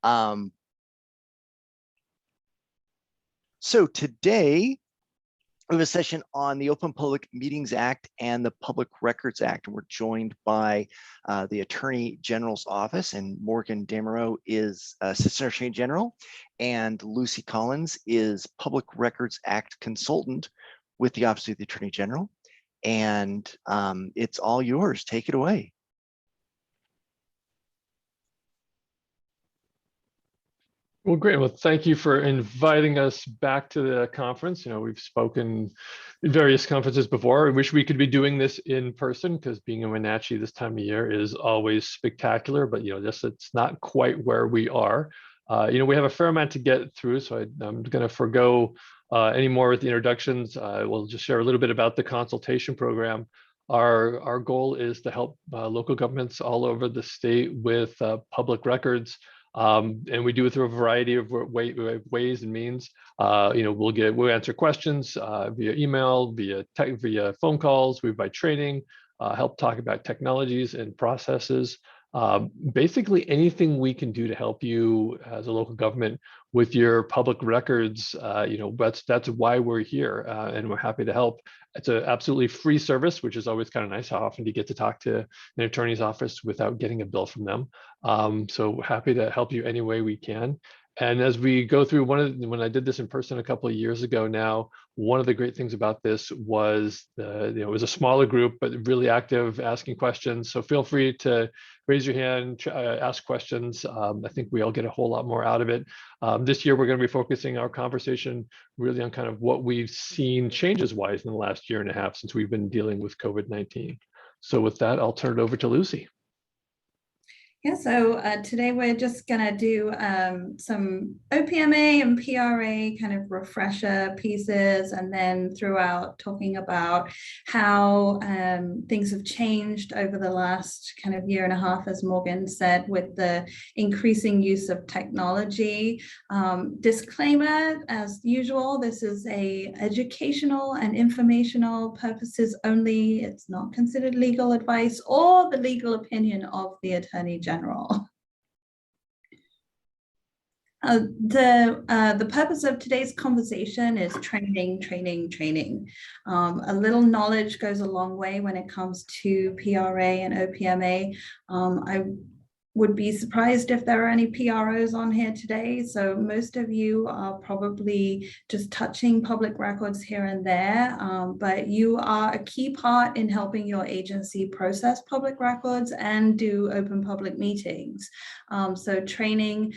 Um, so today, we have a session on the Open Public Meetings Act and the Public Records Act. And we're joined by the Attorney General's Office, and Morgan Damerow is Assistant Attorney General, and Lucy Collins is Public Records Act Consultant with the Office of the Attorney General. And it's all yours. Take it away. Well, great. Well, thank you for inviting us back to the conference. We've spoken in various conferences before. I wish we could be doing this in person, because being in Wenatchee this time of year is always spectacular, but just it's not quite where we are. We have a fair amount to get through, so I'm going to forego any more with the introductions. We'll just share a little bit about the consultation program. Our goal is to help local governments all over the state with public records. And we do it through a variety of ways and means. We'll answer questions via email, via phone calls. We provide training, help talk about technologies and processes. Basically anything we can do to help you as a local government with your public records. That's why we're here, and we're happy to help. It's an absolutely free service, which is always kind of nice. How often do you get to talk to an attorney's office without getting a bill from them? So happy to help you any way we can. And as we go through, when I did this in person a couple of years ago now, one of the great things about this was it was a smaller group, but really active, asking questions. So feel free to raise your hand, ask questions. I think we all get a whole lot more out of it. This year, we're going to be focusing our conversation really on kind of what we've seen changes-wise in the last year and a half since we've been dealing with COVID-19. So with that, I'll turn it over to Lucy. Yeah, so today we're just going to do some OPMA and PRA kind of refresher pieces, and then throughout talking about how things have changed over the last kind of year and a half, as Morgan said, with the increasing use of technology. Disclaimer, as usual, this is a educational and informational purposes only. It's not considered legal advice or the legal opinion of the Attorney General. The purpose of today's conversation is training. A little knowledge goes a long way when it comes to PRA and OPMA. I would be surprised if there are any PROs on here today. So most of you are probably just touching public records here and there, but you are a key part in helping your agency process public records and do open public meetings. So training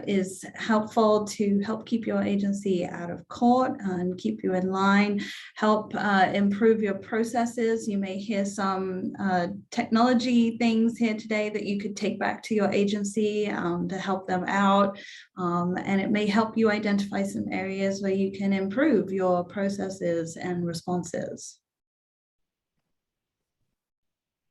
is helpful to help keep your agency out of court and keep you in line, help improve your processes. You may hear some technology things here today that you could take back to your agency to help them out, and it may help you identify some areas where you can improve your processes and responses.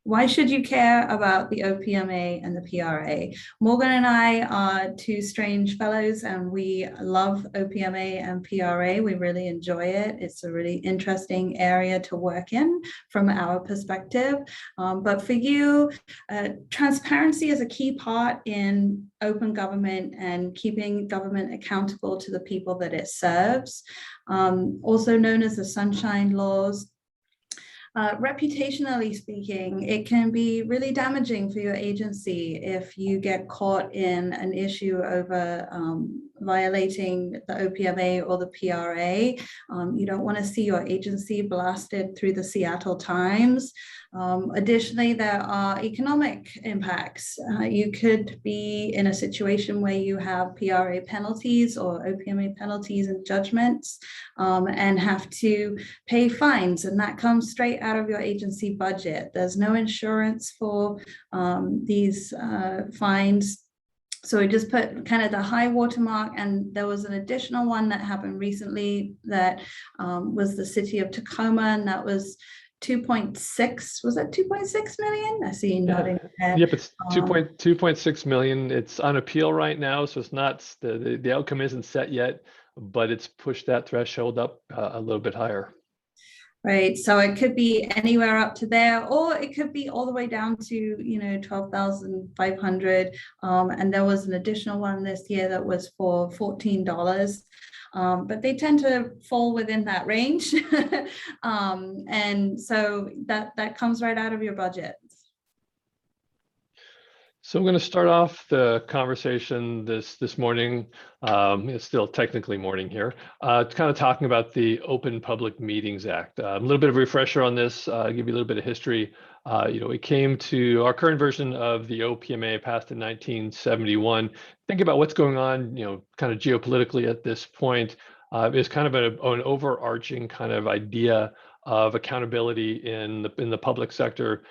Why should you care about the OPMA and the PRA? Morgan and I are two strange fellows, and we love OPMA and PRA. We really enjoy it. It's a really interesting area to work in from our perspective. But for you, transparency is a key part in open government and keeping government accountable to the people that it serves. Also known as the Sunshine Laws. Reputationally speaking, it can be really damaging for your agency if you get caught in an issue over violating the OPMA or the PRA. You don't want to see your agency blasted through the Seattle Times. Additionally, there are economic impacts. You could be in a situation where you have PRA penalties or OPMA penalties and judgments and have to pay fines, and that comes straight out of your agency budget. There's no insurance for these fines. So we just put kind of the high watermark, and there was an additional one that happened recently that was the city of Tacoma, and that was 2.6, was that 2.6 million? I see you nodding head. Yep, it's 2.6 million. It's on appeal right now, so it's not, the outcome isn't set yet, but it's pushed that threshold up a little bit higher. right? So it could be anywhere up to there, or it could be all the way down to 12,500. And there was an additional one this year that was for $14. But they tend to fall within that range. And so that comes right out of your budget. So I'm going to start off the conversation this morning. It's still technically morning here. Kind of talking about the Open Public Meetings Act. A little bit of a refresher on this. Give you a little bit of history. It came to our current version of the OPMA passed in 1971. Think about what's going on, kind of geopolitically at this point. It's kind of an overarching kind of idea of accountability in the public sector.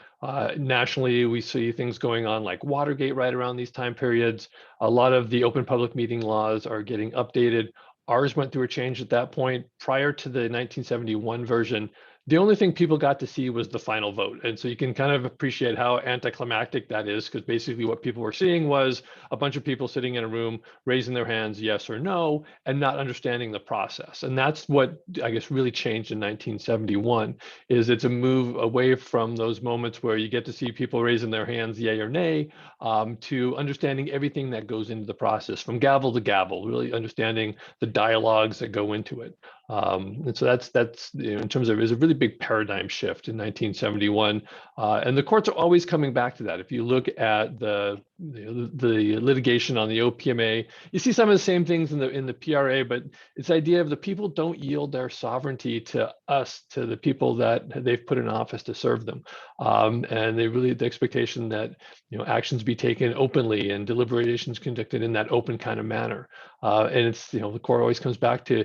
Nationally, we see things going on like Watergate right around these time periods. A lot of the open public meeting laws are getting updated. Ours went through a change at that point. Prior to the 1971 version, the only thing people got to see was the final vote. And so you can kind of appreciate how anticlimactic that is, because basically what people were seeing was a bunch of people sitting in a room, raising their hands, yes or no, and not understanding the process. And that's what I guess really changed in 1971, is it's a move away from those moments where you get to see people raising their hands, yay or nay, to understanding everything that goes into the process, from gavel to gavel, really understanding the dialogues that go into it. And so that's in terms of, is a really big paradigm shift in 1971, and the courts are always coming back to that. If you look at the litigation on the OPMA, you see some of the same things in the PRA, but it's the idea of the people don't yield their sovereignty to us, to the people that they've put in office to serve them, and they really the expectation that actions be taken openly and deliberations conducted in that open kind of manner, and it's the court always comes back to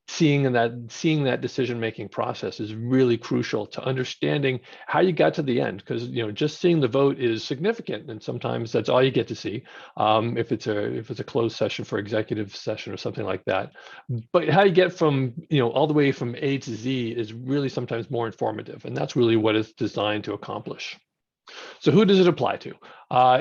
seeing that decision-making process is really crucial to understanding how you got to the end, because just seeing the vote is significant, and sometimes that's all you get to see if it's a closed session for executive session or something like that. But how you get from all the way from A to Z is really sometimes more informative, and that's really what it's designed to accomplish. So who does it apply to?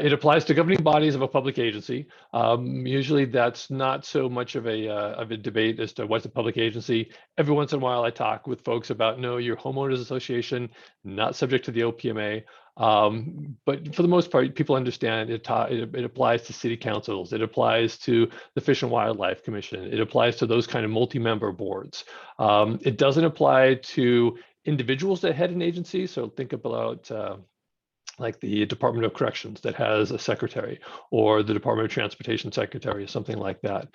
It applies to governing bodies of a public agency. Usually that's not so much of a debate as to what's a public agency. Every once in a while I talk with folks about, no, your homeowners association, not subject to the OPMA. But for the most part, people understand it applies to city councils. It applies to the Fish and Wildlife Commission. It applies to those kind of multi-member boards. It doesn't apply to individuals that head an agency. So think about like the Department of Corrections that has a secretary, or the Department of Transportation secretary, or something like that.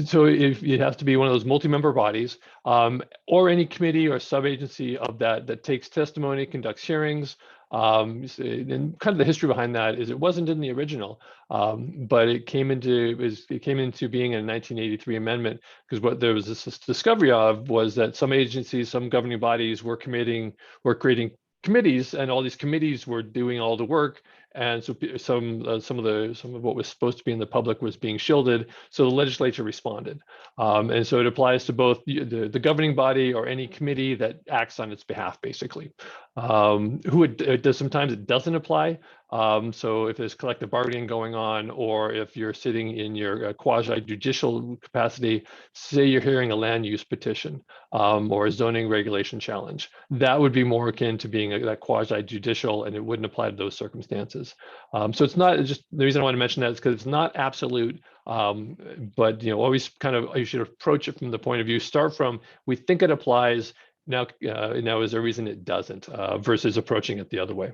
So if it has to be one of those multi-member bodies, or any committee or sub-agency of that takes testimony, conducts hearings. And kind of the history behind that is it wasn't in the original, but it came into being in a 1983 amendment, because what there was this discovery of was that some agencies, some governing bodies were creating committees, and all these committees were doing all the work, and so some of what was supposed to be in the public was being shielded. So the legislature responded, and so it applies to both the governing body or any committee that acts on its behalf, basically. Sometimes it doesn't apply. So if there's collective bargaining going on, or if you're sitting in your quasi-judicial capacity, say you're hearing a land use petition or a zoning regulation challenge, that would be more akin to being that quasi-judicial, and it wouldn't apply to those circumstances. So it's not just, the reason I want to mention that is because it's not absolute, but always kind of, you should approach it from the point of view, start from, we think it applies, now is there a reason it doesn't, versus approaching it the other way.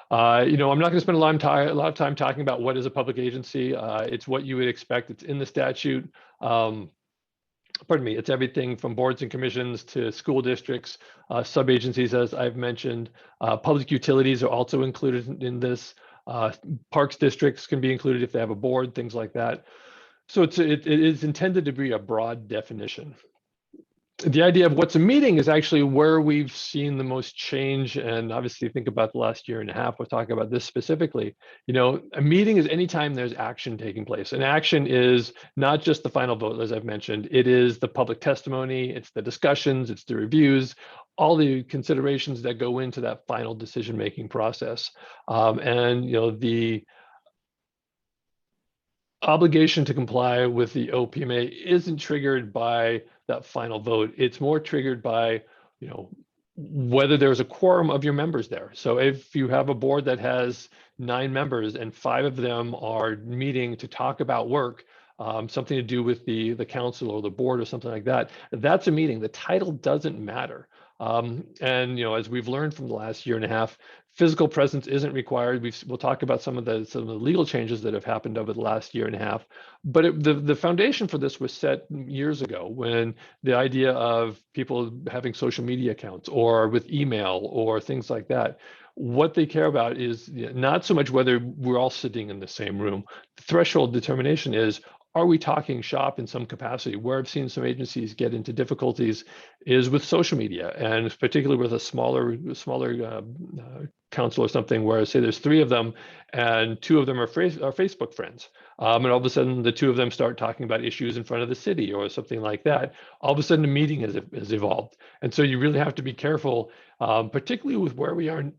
I'm not going to spend a lot of time talking about what is a public agency. It's what you would expect. It's in the statute. Pardon me. It's everything from boards and commissions to school districts, sub-agencies, as I've mentioned. Public utilities are also included in this. Parks districts can be included if they have a board, things like that. So it is intended to be a broad definition. The idea of what's a meeting is actually where we've seen the most change, and obviously think about the last year and a half, we're talking about this specifically. A meeting is anytime there's action taking place, and action is not just the final vote, as I've mentioned. It is the public testimony, it's the discussions, it's the reviews, all the considerations that go into that final decision-making process. And the obligation to comply with the OPMA isn't triggered by that final vote. It's more triggered by whether there's a quorum of your members there. So if you have a board that has 9 members and 5 of them are meeting to talk about work, something to do with the council or the board or something like that, that's a meeting. The title doesn't matter. And as we've learned from the last year and a half, physical presence isn't required. We'll talk about some of the legal changes that have happened over the last year and a half. But the foundation for this was set years ago, when the idea of people having social media accounts or with email or things like that, what they care about is not so much whether we're all sitting in the same room. The threshold determination is, are we talking shop in some capacity? Where I've seen some agencies get into difficulties is with social media, and particularly with a smaller council or something, where say there's 3 of them and 2 of them are Facebook friends. And all of a sudden the 2 of them start talking about issues in front of the city or something like that. All of a sudden a meeting has evolved. And so you really have to be careful, particularly with where we are,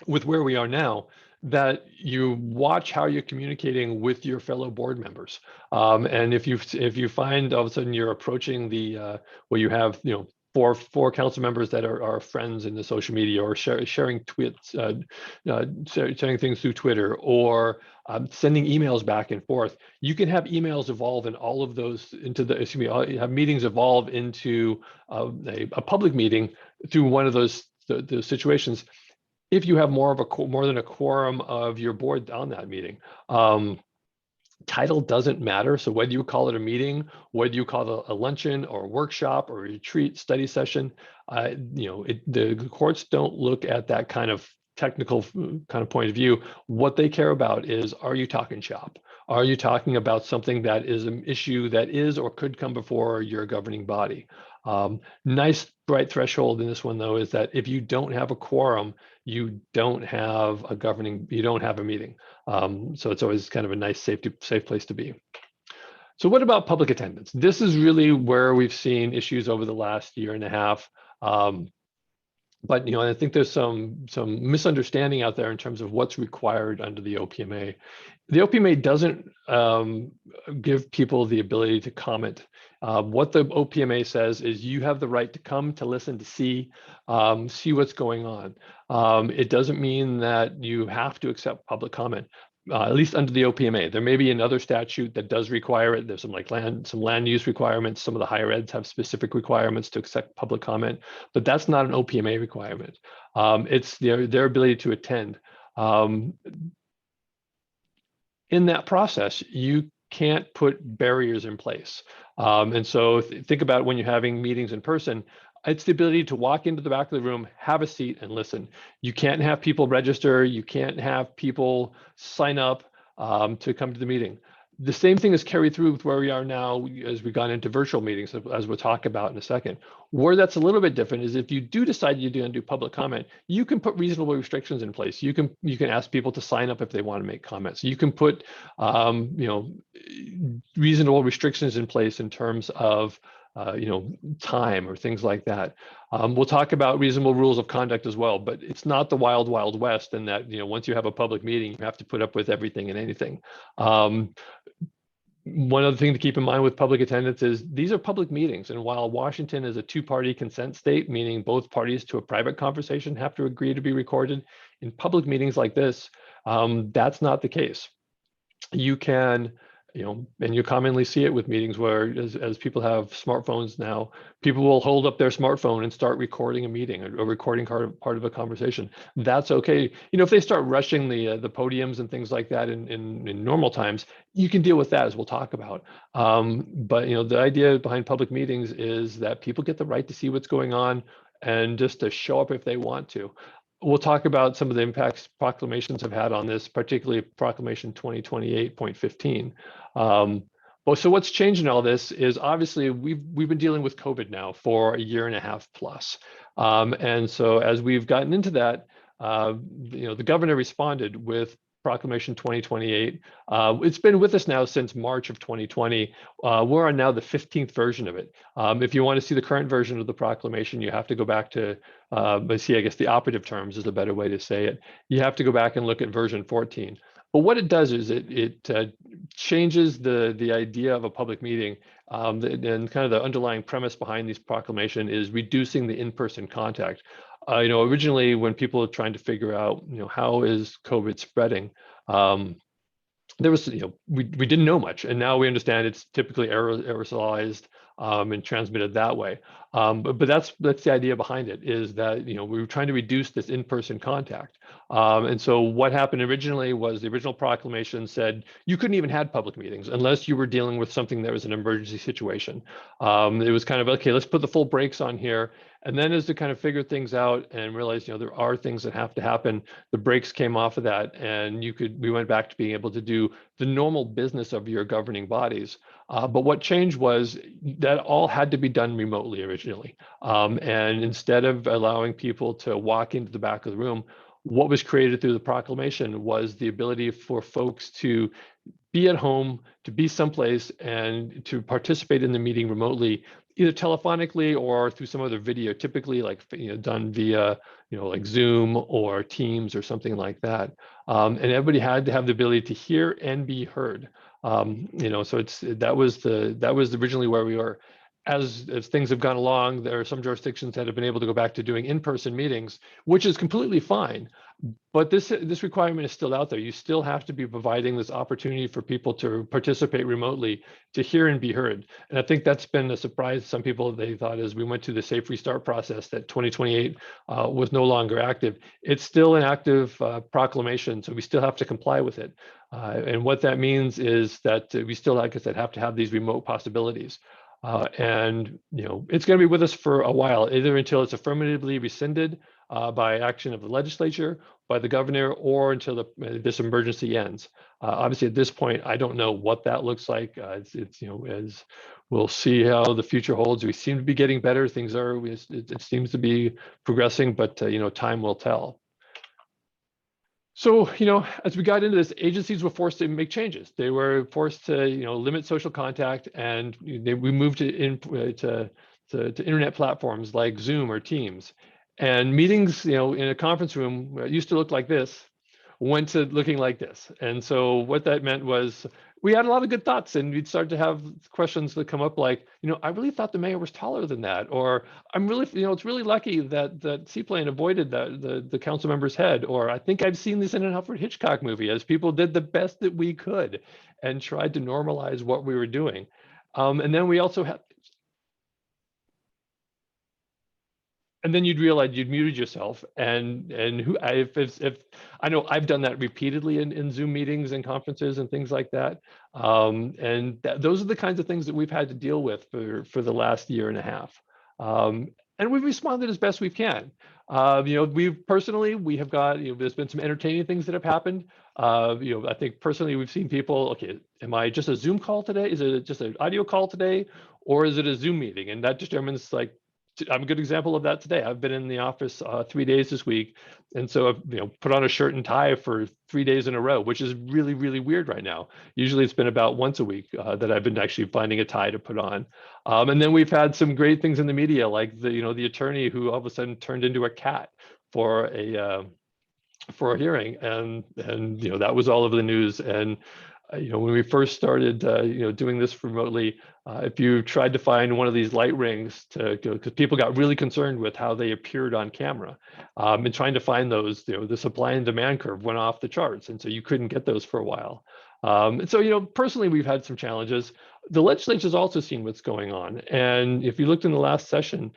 with where we are now, that you watch how you're communicating with your fellow board members. And if you find all of a sudden you're approaching the where you have four council members that are friends in the social media, or sharing tweets, sharing things through Twitter, or sending emails back and forth, you can have emails evolve in all of those into have meetings evolve into a public meeting through one of those situations, if you have more than a quorum of your board on that meeting. Title doesn't matter. So whether you call it a meeting, whether you call it a luncheon or a workshop or a retreat, study session, the courts don't look at that kind of technical kind of point of view. What they care about is, are you talking shop? Are you talking about something that is an issue that is or could come before your governing body? Nice bright threshold in this one, though, is that if you don't have a quorum, you don't have a meeting. So it's always kind of a nice, safe place to be. So what about public attendance? This is really where we've seen issues over the last year and a half. But I think there's some misunderstanding out there in terms of what's required under the OPMA. The OPMA doesn't give people the ability to comment. What the OPMA says is you have the right to come, to listen, to see what's going on. It doesn't mean that you have to accept public comment. At least under the OPMA. There may be another statute that does require it. There's some land use requirements. Some of the higher eds have specific requirements to accept public comment, but that's not an OPMA requirement. It's their ability to attend. In that process, you can't put barriers in place. And so think about when you're having meetings in person, it's the ability to walk into the back of the room, have a seat, and listen. You can't have people register. You can't have people sign up to come to the meeting. The same thing is carried through with where we are now as we've gone into virtual meetings, as we'll talk about in a second. Where that's a little bit different is if you do decide you're going to do public comment, you can put reasonable restrictions in place. You can ask people to sign up if they want to make comments. You can put reasonable restrictions in place in terms of time or things like that. We'll talk about reasonable rules of conduct as well, but it's not the wild, wild west in that, once you have a public meeting, you have to put up with everything and anything. One other thing to keep in mind with public attendance is these are public meetings. And while Washington is a 2-party consent state, meaning both parties to a private conversation have to agree to be recorded, in public meetings like this, that's not the case. You can, and you commonly see it with meetings where as people have smartphones now, people will hold up their smartphone and start recording a meeting or recording part of a conversation. That's okay. If they start rushing the podiums and things like that in normal times, you can deal with that, as we'll talk about. But the idea behind public meetings is that people get the right to see what's going on and just to show up if they want to. We'll talk about some of the impacts proclamations have had on this, particularly Proclamation 2028.15. So what's changed in all this is obviously we've been dealing with COVID now for a year and a half plus. And so as we've gotten into that, the governor responded with Proclamation 2028. It's been with us now since March of 2020. We're on now the 15th version of it. If you want to see the current version of the proclamation, you have to go back to, I guess the operative terms is a better way to say it. You have to go back and look at version 14. But what it does is it changes the idea of a public meeting And kind of the underlying premise behind this proclamation is reducing the in-person contact. Originally when people were trying to figure out, how is COVID spreading, there was, we didn't know much, and now we understand it's typically aerosolized and transmitted that way. But that's the idea behind it, is that we were trying to reduce this in-person contact. And so what happened originally was the original proclamation said you couldn't even have public meetings unless you were dealing with something that was an emergency situation. It was kind of, okay, let's put the full brakes on here. And then as to kind of figure things out and realize, there are things that have to happen, the brakes came off of that, and we went back to being able to do the normal business of your governing bodies. But what changed was that all had to be done remotely originally. And instead of allowing people to walk into the back of the room, what was created through the proclamation was the ability for folks to be at home, to be someplace, and to participate in the meeting remotely, either telephonically or through some other video, typically like done via like Zoom or Teams or something like that. And everybody had to have the ability to hear and be heard. So that was originally where we were. As things have gone along, there are some jurisdictions that have been able to go back to doing in-person meetings, which is completely fine. But this requirement is still out there. You still have to be providing this opportunity for people to participate remotely, to hear and be heard. And I think that's been a surprise to some people. They thought as we went through the safe restart process that 2028 was no longer active. It's still an active proclamation, so we still have to comply with it. And what that means is that we still, like I said, have to have these remote possibilities. And it's going to be with us for a while, either until it's affirmatively rescinded by action of the legislature, by the governor, or until this emergency ends. Obviously, at this point, I don't know what that looks like. As we'll see how the future holds. We seem to be getting better. It seems to be progressing, but time will tell. So, as we got into this, agencies were forced to make changes. They were forced to, limit social contact, and we moved to internet platforms like Zoom or Teams. And meetings, in a conference room used to look like this, went to looking like this. And so what that meant was we had a lot of good thoughts, and we'd start to have questions that come up like, I really thought the mayor was taller than that, or I'm really, it's really lucky that seaplane avoided the council member's head, or I think I've seen this in an Alfred Hitchcock movie, as people did the best that we could and tried to normalize what we were doing. And then we also had, and then you'd realize you'd muted yourself, and if I know I've done that repeatedly in Zoom meetings and conferences and things like that, and those are the kinds of things that we've had to deal with for the last year and a half, and we've responded as best we can. We have got, there's been some entertaining things that have happened. I think personally we've seen people, okay, am I just a Zoom call today? Is it just an audio call today, or is it a Zoom meeting? And that determines, like, I'm a good example of that today. I've been in the office 3 days this week, and so I've put on a shirt and tie for 3 days in a row, which is really, really weird right now. Usually it's been about once a week that I've been actually finding a tie to put on. And then we've had some great things in the media, like the attorney who all of a sudden turned into a cat for a hearing, and that was all over the news. And when we first started, doing this remotely, if you tried to find one of these light rings because people got really concerned with how they appeared on camera, and trying to find those, the supply and demand curve went off the charts, and so you couldn't get those for a while. And so, personally, we've had some challenges. The legislature's also seen what's going on, and if you looked in the last session,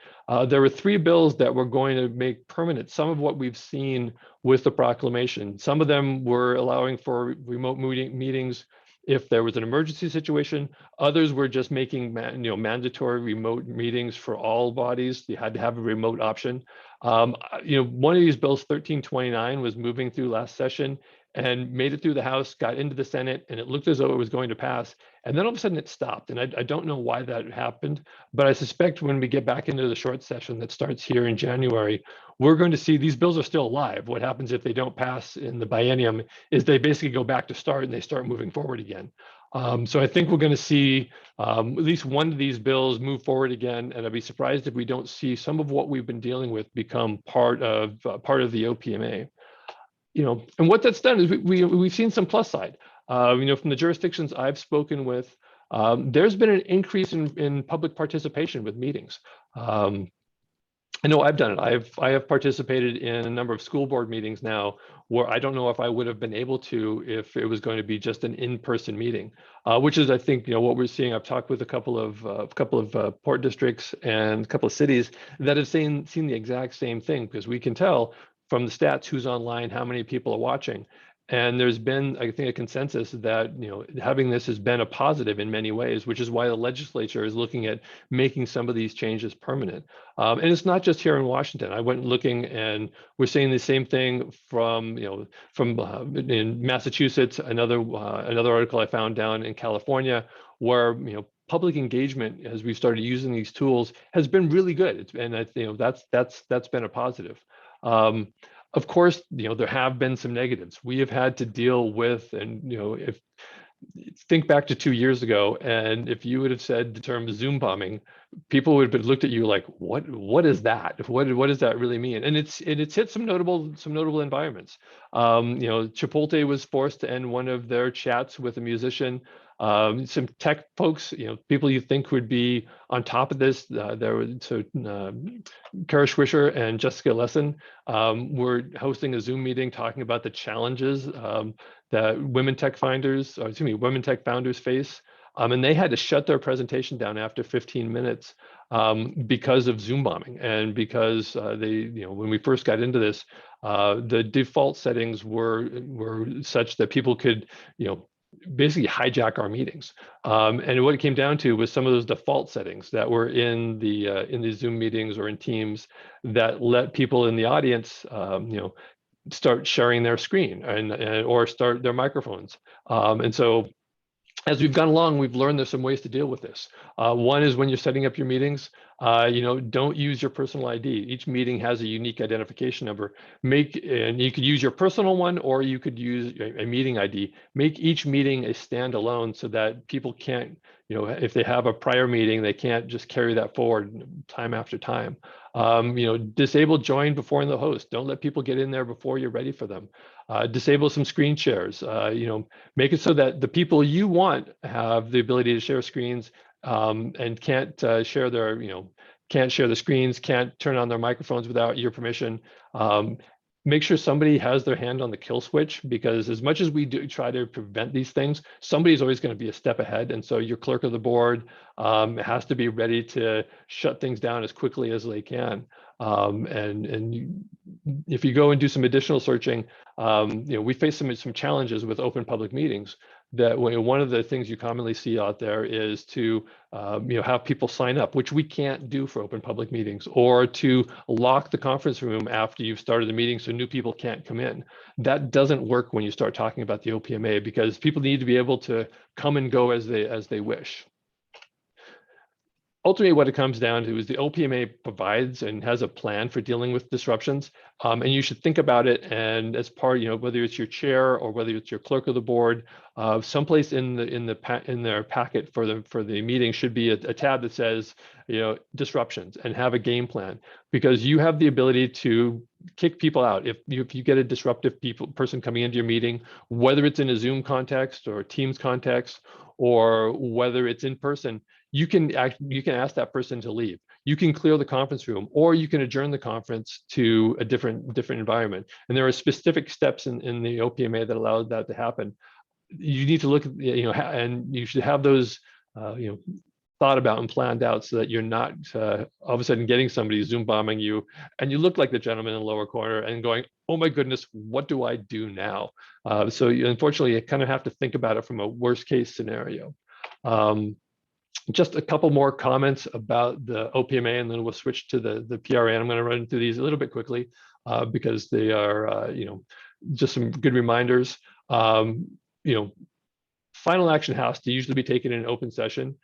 there were 3 bills that were going to make permanent some of what we've seen with the proclamation. Some of them were allowing for remote meetings if there was an emergency situation. Others were just making mandatory remote meetings for all bodies. You had to have a remote option. One of these bills, 1329, was moving through last session and made it through the House, got into the Senate, and it looked as though it was going to pass. And then all of a sudden it stopped. And I don't know why that happened, but I suspect when we get back into the short session that starts here in January, we're going to see these bills are still alive. What happens if they don't pass in the biennium is they basically go back to start and they start moving forward again. So I think we're going to see at least one of these bills move forward again, and I'd be surprised if we don't see some of what we've been dealing with become part of the OPMA. And what that's done is we've seen some plus side. From the jurisdictions I've spoken with, there's been an increase in public participation with meetings. I know I've done it. I have participated in a number of school board meetings now where I don't know if I would have been able to if it was going to be just an in-person meeting, which is, I think, what we're seeing. I've talked with a couple of port districts and a couple of cities that have seen the exact same thing, because we can tell from the stats who's online, how many people are watching. And there's been, I think, a consensus that having this has been a positive in many ways, which is why the legislature is looking at making some of these changes permanent. And it's not just here in Washington. I went looking, and we're seeing the same thing from in Massachusetts. Another article I found down in California, where public engagement, as we started using these tools, has been really good. And that's been a positive. Of course, there have been some negatives we have had to deal with, and if think back to 2 years ago, and if you would have said the term Zoom bombing, people would have looked at you like, what is that? What does that really mean? And it's hit some notable environments. Chipotle was forced to end one of their chats with a musician. Some tech folks, people you think would be on top of this, Kara Swisher and Jessica Lesson were hosting a Zoom meeting talking about the challenges that women tech founders face. And they had to shut their presentation down after 15 minutes because of Zoom bombing. And because when we first got into this, the default settings were such that people could, basically hijack our meetings. And what it came down to was some of those default settings that were in the Zoom meetings or in Teams that let people in the audience, start sharing their screen or start their microphones. And so as we've gone along, we've learned there's some ways to deal with this. One is when you're setting up your meetings, don't use your personal ID. Each meeting has a unique identification number. And you could use your personal one, or you could use a meeting ID. Make each meeting a standalone so that people can't, if they have a prior meeting, they can't just carry that forward time after time. Disable join before the host. Don't let people get in there before you're ready for them. Disable some screen shares. Make it so that the people you want have the ability to share screens and can't share the screens, can't turn on their microphones without your permission. Make sure somebody has their hand on the kill switch, because as much as we do try to prevent these things, somebody's always going to be a step ahead. And so your clerk of the board has to be ready to shut things down as quickly as they can. If you go and do some additional searching, we face some challenges with open public meetings. That one of the things you commonly see out there is to have people sign up, which we can't do for open public meetings, or to lock the conference room after you've started the meeting so new people can't come in. That doesn't work when you start talking about the OPMA, because people need to be able to come and go as they wish. Ultimately, what it comes down to is the OPMA provides and has a plan for dealing with disruptions, and you should think about it. And as part, whether it's your chair or whether it's your clerk of the board, someplace in their packet for the meeting should be a tab that says, disruptions, and have a game plan, because you have the ability to kick people out if you get a disruptive person coming into your meeting, whether it's in a Zoom context or Teams context, or whether it's in person. You can ask that person to leave. You can clear the conference room, or you can adjourn the conference to a different environment. And there are specific steps in the OPMA that allow that to happen. You need to look at, and you should have those, thought about and planned out, so that you're not all of a sudden getting somebody Zoom bombing you, and you look like the gentleman in the lower corner and going, oh my goodness, what do I do now? So unfortunately, you kind of have to think about it from a worst case scenario. Just a couple more comments about the OPMA, and then we'll switch to the PRA. And I'm going to run through these a little bit quickly because they are, just some good reminders. Final action has to usually be taken in an open session.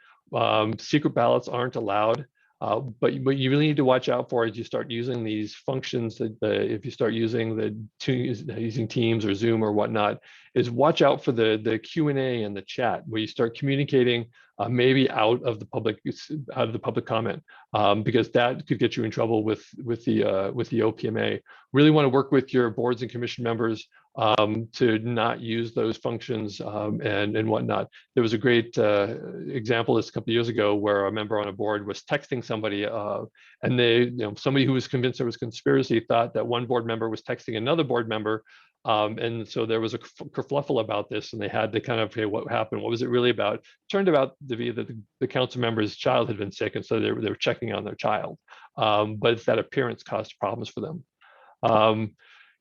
Secret ballots aren't allowed. But what you really need to watch out for as you start using these functions, if you start using using Teams or Zoom or whatnot, is watch out for the Q&A and the chat, where you start communicating maybe out of the public comment, because that could get you in trouble with the OPMA. Really want to work with your boards and commission members to not use those functions and whatnot. There was a great example this a couple of years ago where a member on a board was texting somebody, and somebody who was convinced there was conspiracy thought that one board member was texting another board member. And so there was a kerfluffle about this, and they had to kind of, hey, what happened? What was it really about? Turned out to be that the council member's child had been sick, and so they were checking on their child. But it's that appearance caused problems for them.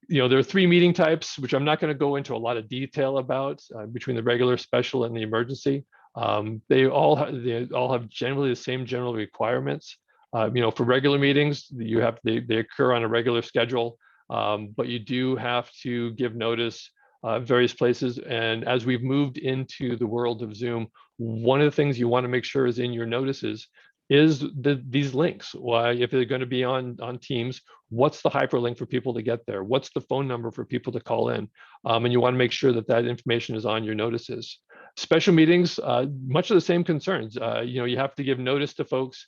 There are 3 meeting types, which I'm not going to go into a lot of detail about between the regular, special, and the emergency. They all have generally the same general requirements. For regular meetings, they occur on a regular schedule, but you do have to give notice various places. And as we've moved into the world of Zoom, one of the things you want to make sure is in your notices is these links. Why, if they're going to be on Teams, what's the hyperlink for people to get there? What's the phone number for people to call in? And you want to make sure that that information is on your notices. Special meetings, much of the same concerns. You have to give notice to folks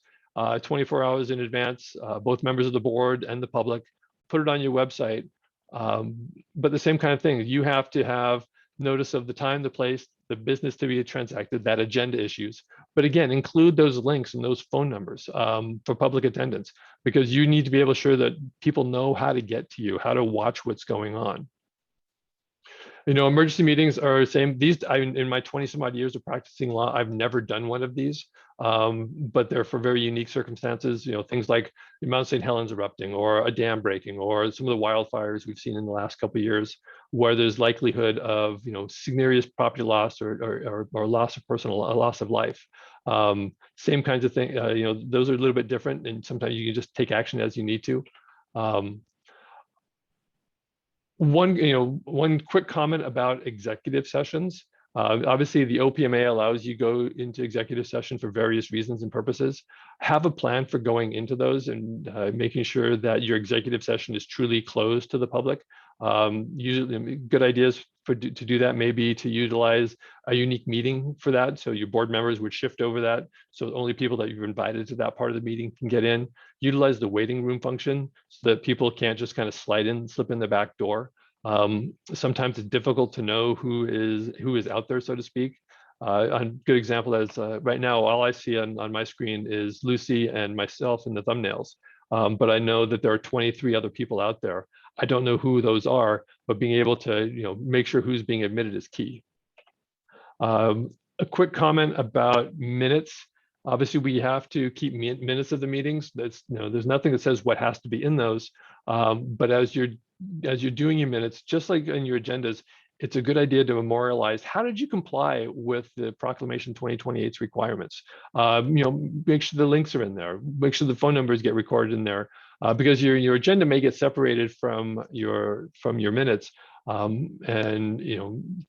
24 hours in advance, both members of the board and the public. Put it on your website. But the same kind of thing, you have to have notice of the time, the place, the business to be transacted, that agenda issues. But again, include those links and those phone numbers for public attendance, because you need to be able to ensure that people know how to get to you, how to watch what's going on. Emergency meetings are the same. In my 20 some odd years of practicing law, I've never done one of these, but they're for very unique circumstances. Things like Mount St. Helens erupting, or a dam breaking, or some of the wildfires we've seen in the last couple of years, where there's likelihood of serious property loss or loss of loss of life. Same kinds of things. Those are a little bit different, and sometimes you can just take action as you need to. One quick comment about executive sessions. Obviously, the OPMA allows you go into executive session for various reasons and purposes. Have a plan for going into those and making sure that your executive session is truly closed to the public. Usually, good ideas to do that may be to utilize a unique meeting for that. So your board members would shift over that, so only people that you've invited to that part of the meeting can get in. Utilize the waiting room function so that people can't just kind of slip in the back door. Sometimes it's difficult to know who is out there, so to speak. A good example is right now, all I see on my screen is Lucy and myself in the thumbnails. But I know that there are 23 other people out there. I don't know who those are, but being able to make sure who's being admitted is key. A quick comment about minutes. Obviously, we have to keep minutes of the meetings. There's nothing that says what has to be in those. But as you're doing your minutes, just like in your agendas, it's a good idea to memorialize how did you comply with the Proclamation 2028's requirements. Make sure the links are in there. Make sure the phone numbers get recorded in there, because your agenda may get separated from your minutes. And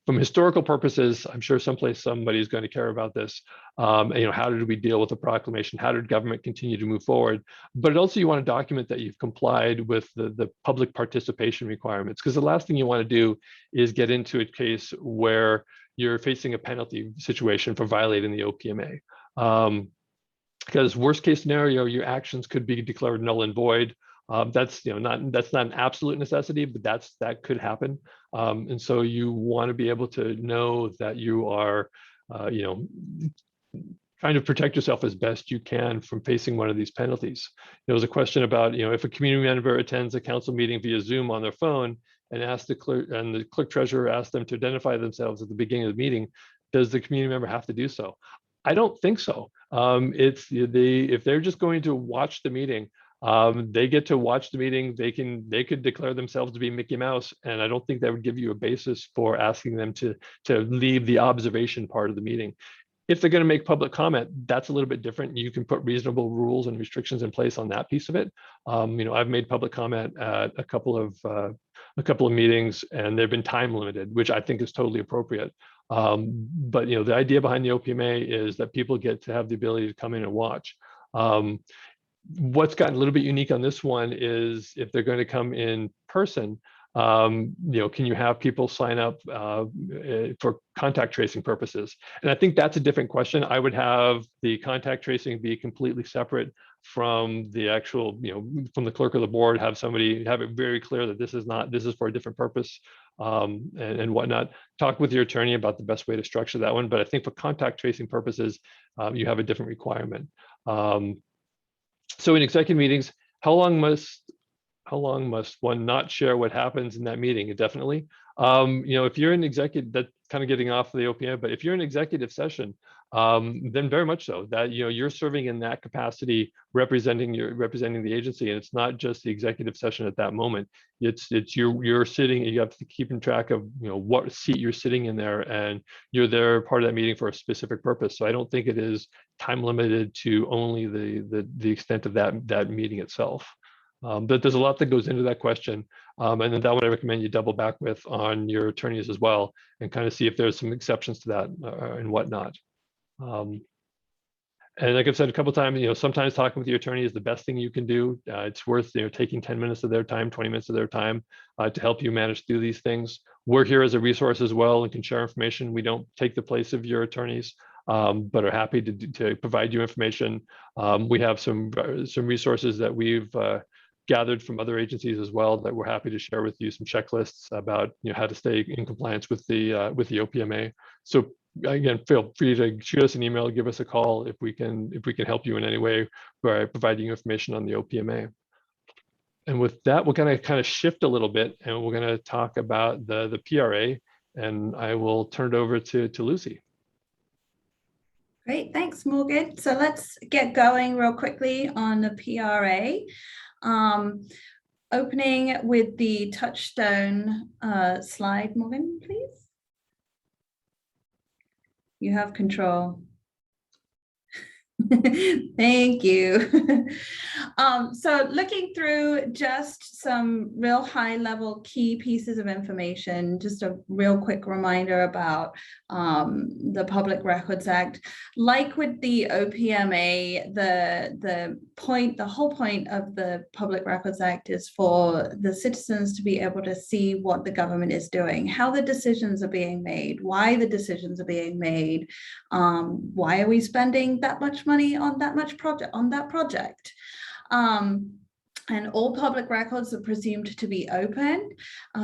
from historical purposes, I'm sure someplace somebody is going to care about this. How did we deal with the proclamation? How did government continue to move forward? But also, you want to document that you've complied with the public participation requirements, because the last thing you want to do is get into a case where you're facing a penalty situation for violating the OPMA. Because worst case scenario, your actions could be declared null and void. That's not an absolute necessity, but that could happen. And so you want to be able to know that you are, trying to protect yourself as best you can from facing one of these penalties. There was a question about, if a community member attends a council meeting via Zoom on their phone and asks the clerk treasurer asks them to identify themselves at the beginning of the meeting, does the community member have to do so? I don't think so. If they're just going to watch the meeting, they get to watch the meeting. They could declare themselves to be Mickey Mouse, and I don't think that would give you a basis for asking them to leave the observation part of the meeting. If they're going to make public comment, that's a little bit different. You can put reasonable rules and restrictions in place on that piece of it. I've made public comment at a couple of meetings, and they've been time limited, which I think is totally appropriate. But the idea behind the OPMA is that people get to have the ability to come in and watch. What's gotten a little bit unique on this one is if they're going to come in person, can you have people sign up for contact tracing purposes? And I think that's a different question. I would have the contact tracing be completely separate from the actual, from the clerk of the board, have it very clear that this is for a different purpose. and whatnot. Talk with your attorney about the best way to structure that one. But I think for contact tracing purposes, you have a different requirement. So in executive meetings, how long must one not share what happens in that meeting? Definitely. If you're in executive, that's kind of getting off the OPM, but if you're in executive session, then very much so that, you're serving in that capacity, representing the agency, and it's not just the executive session at that moment. It's you're sitting, you have to keep in track of, what seat you're sitting in there, and you're there part of that meeting for a specific purpose. So I don't think it is time limited to only the extent of that meeting itself. But there's a lot that goes into that question. And then that one I recommend you double back with on your attorneys as well, and kind of see if there's some exceptions to that and whatnot. And like I've said a couple of times, sometimes talking with your attorney is the best thing you can do. It's worth taking 10 minutes of their time, 20 minutes of their time to help you manage through these things. We're here as a resource as well and can share information. We don't take the place of your attorneys, but are happy to provide you information. We have some resources that we've gathered from other agencies as well that we're happy to share with you, some checklists about how to stay in compliance with the OPMA. So again, feel free to shoot us an email, give us a call if we can help you in any way by providing you information on the OPMA. And with that, we're going to kind of shift a little bit, and we're going to talk about the PRA, and I will turn it over to Lucy. Great, thanks, Morgan. So let's get going real quickly on the PRA. Opening with the touchstone slide, Morgan, please. You have control. Thank you. So looking through just some real high level key pieces of information, just a real quick reminder about the Public Records Act. Like with the OPMA, the whole point of the Public Records Act is for the citizens to be able to see what the government is doing, how the decisions are being made, why the decisions are being made, why are we spending that much money on that project. And all public records are presumed to be open.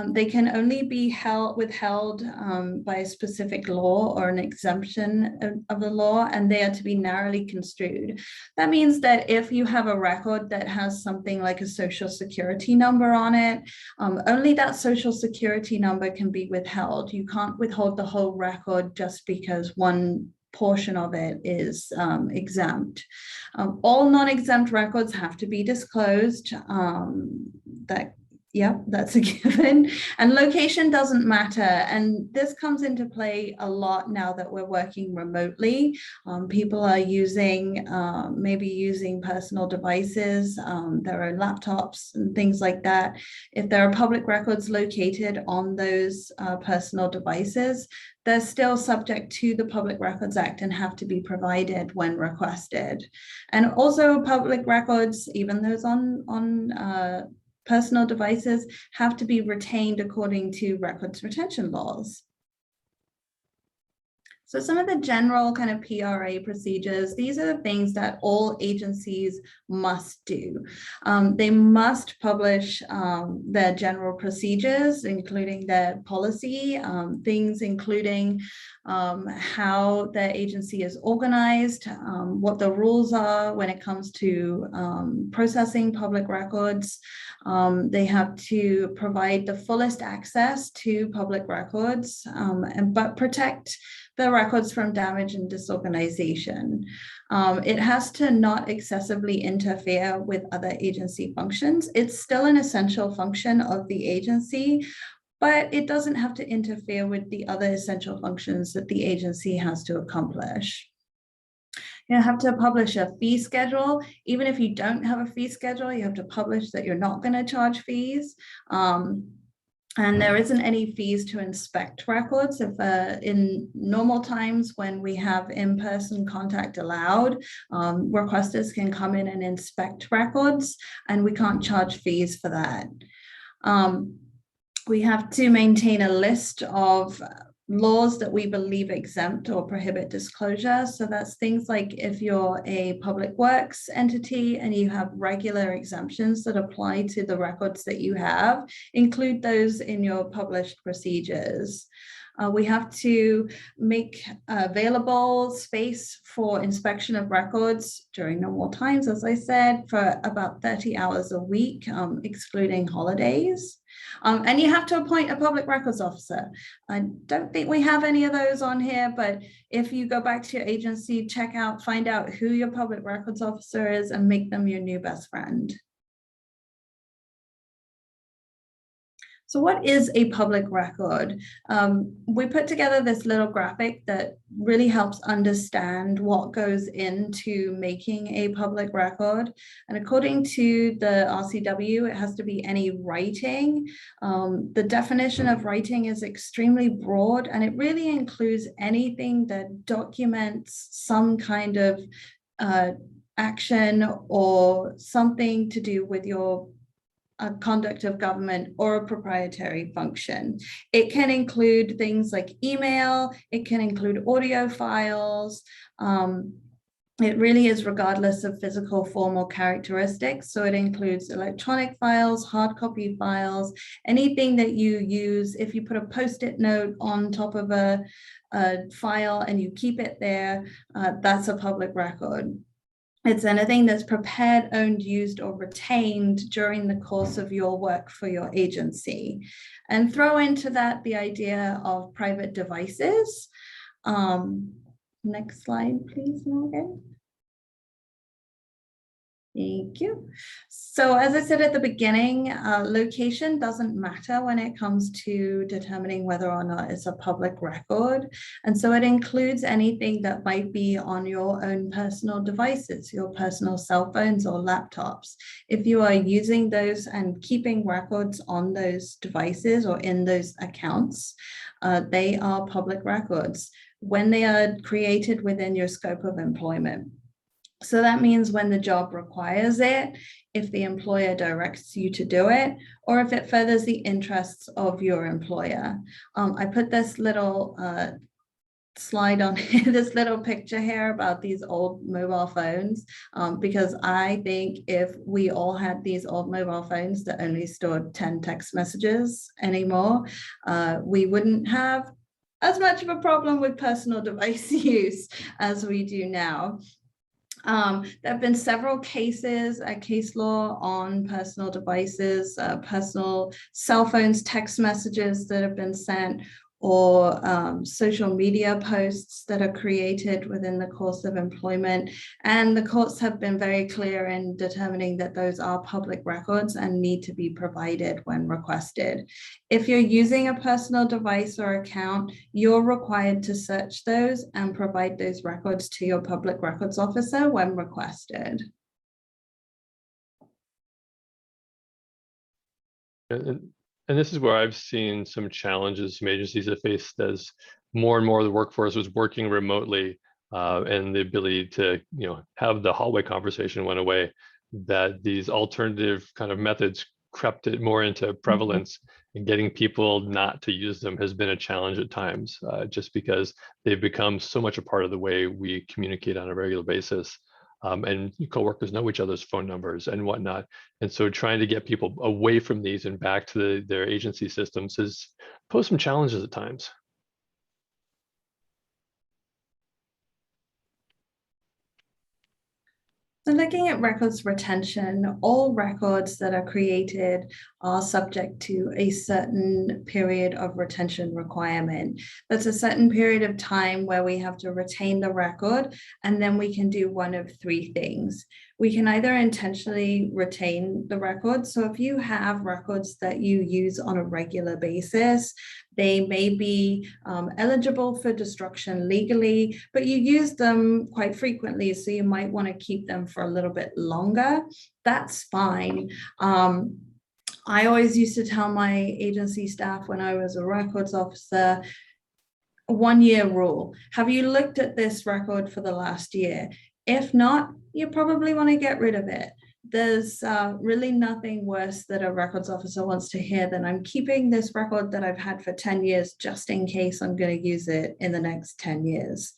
They can only be withheld by a specific law or an exemption of the law, and they are to be narrowly construed. That means that if you have a record that has something like a social security number on it, only that social security number can be withheld. You can't withhold the whole record just because one portion of it is exempt. All non-exempt records have to be disclosed. That's a given. And location doesn't matter. And this comes into play a lot now that we're working remotely. People are maybe using personal devices, their own laptops and things like that. If there are public records located on those personal devices, they're still subject to the Public Records Act and have to be provided when requested. And also public records, even those on personal devices, have to be retained according to records retention laws. So some of the general kind of PRA procedures, these are the things that all agencies must do. They must publish their general procedures, including their policy, things including how their agency is organized, what the rules are when it comes to processing public records. They have to provide the fullest access to public records, but protect the records from damage and disorganization. It has to not excessively interfere with other agency functions. It's still an essential function of the agency, but it doesn't have to interfere with the other essential functions that the agency has to accomplish. You have to publish a fee schedule. Even if you don't have a fee schedule, you have to publish that you're not going to charge fees. And there isn't any fees to inspect records. If in normal times when we have in-person contact allowed, requesters can come in and inspect records, and we can't charge fees for that. We have to maintain a list of laws that we believe exempt or prohibit disclosure. So that's things like if you're a public works entity and you have regular exemptions that apply to the records that you have, include those in your published procedures. We have to make available space for inspection of records during normal times, as I said, for about 30 hours a week, excluding holidays. And you have to appoint a public records officer. I don't think we have any of those on here, but if you go back to your agency, find out who your public records officer is and make them your new best friend. So what is a public record? We put together this little graphic that really helps understand what goes into making a public record. And according to the RCW, it has to be any writing. The definition of writing is extremely broad, and it really includes anything that documents some kind of action or something to do with your conduct of government or a proprietary function. It can include things like email, it can include audio files. It really is regardless of physical form or characteristics. So it includes electronic files, hard copy files, anything that you use. If you put a post-it note on top of a file and you keep it there, that's a public record. It's anything that's prepared, owned, used, or retained during the course of your work for your agency. And throw into that the idea of private devices. Next slide, please, Morgan. Thank you. So as I said at the beginning, location doesn't matter when it comes to determining whether or not it's a public record. And so it includes anything that might be on your own personal devices, your personal cell phones or laptops. If you are using those and keeping records on those devices or in those accounts, they are public records when they are created within your scope of employment. So that means when the job requires it, if the employer directs you to do it, or if it furthers the interests of your employer. I put this little slide on this little picture here about these old mobile phones, because I think if we all had these old mobile phones that only stored 10 text messages anymore, we wouldn't have as much of a problem with personal device use as we do now. There have been several cases, case law on personal devices, personal cell phones, text messages that have been sent, or social media posts that are created within the course of employment. And the courts have been very clear in determining that those are public records and need to be provided when requested. If you're using a personal device or account, you're required to search those and provide those records to your public records officer when requested. And this is where I've seen some challenges some agencies have faced as more and more of the workforce was working remotely, and the ability to, have the hallway conversation went away, that these alternative kind of methods crept it more into prevalence, and getting people not to use them has been a challenge at times, just because they've become so much a part of the way we communicate on a regular basis. And coworkers know each other's phone numbers and whatnot. And so trying to get people away from these and back to their agency systems has posed some challenges at times. So looking at records retention, all records that are created are subject to a certain period of retention requirement. That's a certain period of time where we have to retain the record, and then we can do one of three things. We can either intentionally retain the record. So if you have records that you use on a regular basis, they may be eligible for destruction legally, but you use them quite frequently, so you might want to keep them for a little bit longer. That's fine. I always used to tell my agency staff when I was a records officer, a 1-year rule. Have you looked at this record for the last year? If not, you probably want to get rid of it. there's really nothing worse that a records officer wants to hear than I'm keeping this record that I've had for 10 years just in case I'm going to use it in the next 10 years.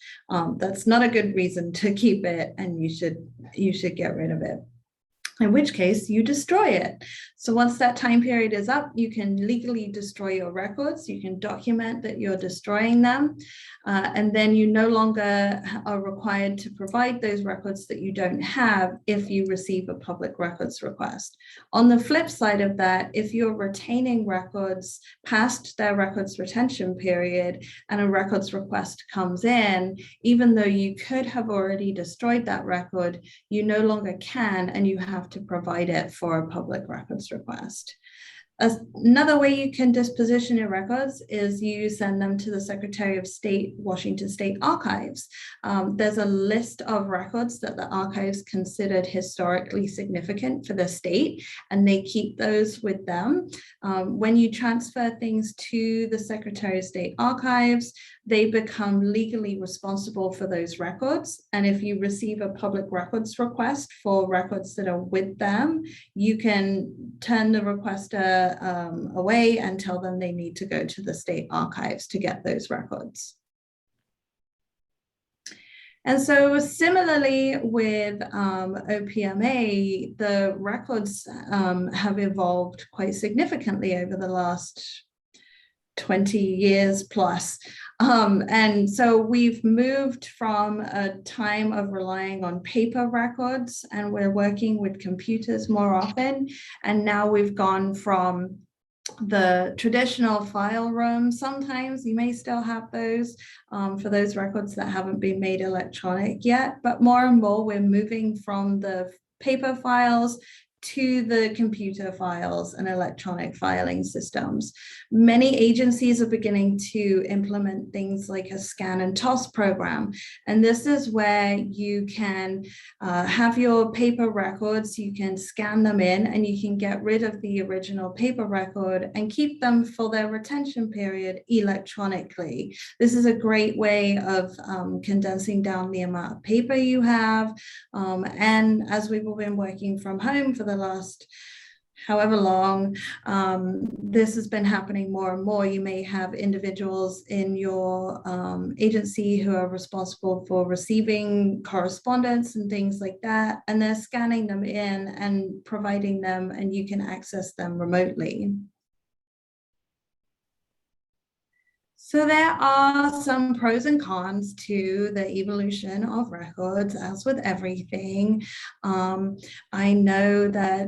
That's not a good reason to keep it, and you should get rid of it. In which case you destroy it. So once that time period is up, you can legally destroy your records. You can document that you're destroying them. And then you no longer are required to provide those records that you don't have if you receive a public records request. On the flip side of that, if you're retaining records past their records retention period and a records request comes in, even though you could have already destroyed that record, you no longer can, and you have to provide it for a public records request. Another way you can disposition your records is you send them to the Secretary of State, Washington State Archives. There's a list of records that the archives considered historically significant for the state, and they keep those with them. When you transfer things to the Secretary of State Archives, they become legally responsible for those records. And if you receive a public records request for records that are with them, you can turn the requester away and tell them they need to go to the state archives to get those records. And so similarly with OPMA, the records have evolved quite significantly over the last 20 years plus. And so we've moved from a time of relying on paper records, and we're working with computers more often. And now we've gone from the traditional file room. Sometimes you may still have those for those records that haven't been made electronic yet, but more and more we're moving from the paper files to the computer files and electronic filing systems. Many agencies are beginning to implement things like a scan and toss program. And this is where you can have your paper records, you can scan them in, and you can get rid of the original paper record and keep them for their retention period electronically. This is a great way of condensing down the amount of paper you have. And as we've all been working from home for the last however long, this has been happening more and more. You may have individuals in your agency who are responsible for receiving correspondence and things like that, and they're scanning them in and providing them, and you can access them remotely. So there are some pros and cons to the evolution of records, as with everything. I know that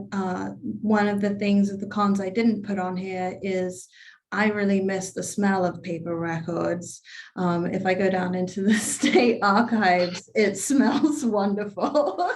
one of the things of the cons I didn't put on here is I really miss the smell of paper records. If I go down into the state archives, it smells wonderful.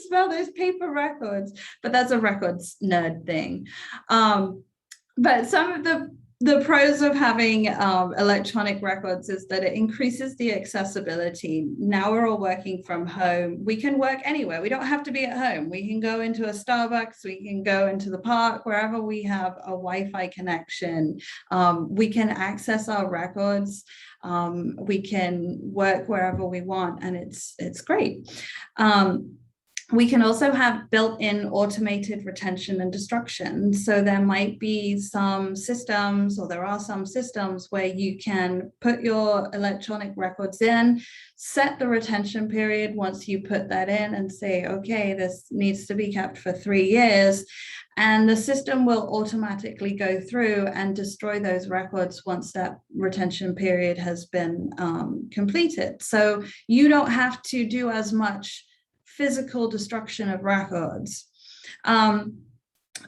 Smell those paper records, but that's a records nerd thing. But some of the pros of having electronic records is that it increases the accessibility. Now we're all working from home. We can work anywhere. We don't have to be at home. We can go into a Starbucks. We can go into the park, wherever we have a Wi-Fi connection. We can access our records. We can work wherever we want, and it's great. We can also have built-in automated retention and destruction. So there might be some systems, or there are some systems where you can put your electronic records in, set the retention period once you put that in, and say, okay, this needs to be kept for 3 years. And the system will automatically go through and destroy those records once that retention period has been completed. So you don't have to do as much physical destruction of records.